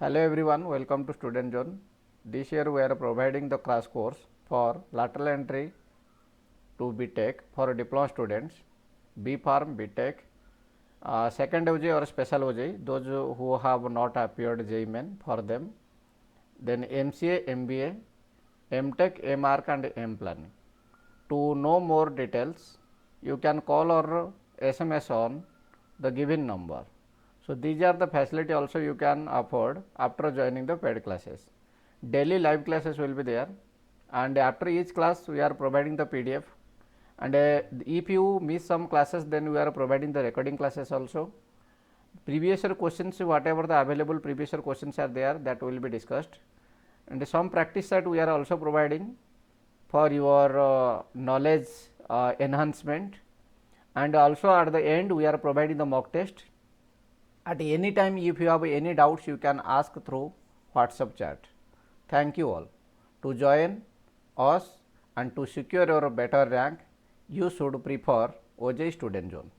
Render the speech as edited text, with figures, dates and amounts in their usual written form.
Hello everyone, welcome to Student Zone. This year we are providing the crash course for lateral entry to BTech for diploma students, PHARM, BTech, second OJEE or special OJEE, those who have not appeared JEE Main for them, then MCA, MBA, MTech, MArch and MPlanning. To know more details, you can call or SMS on the given number. So, these are the facility also you can afford after joining the paid classes. Daily live classes will be there, and after each class we are providing the PDF, and if you miss some classes, then we are providing the recording classes also. Previous year questions, whatever the available previous year questions are there, that will be discussed, and some practice set we are also providing for your knowledge enhancement, and also at the end we are providing the mock test. At any time, if you have any doubts, you can ask through WhatsApp chat. Thank you all. To join us and to secure your better rank, you should prefer OJEE Student Zone.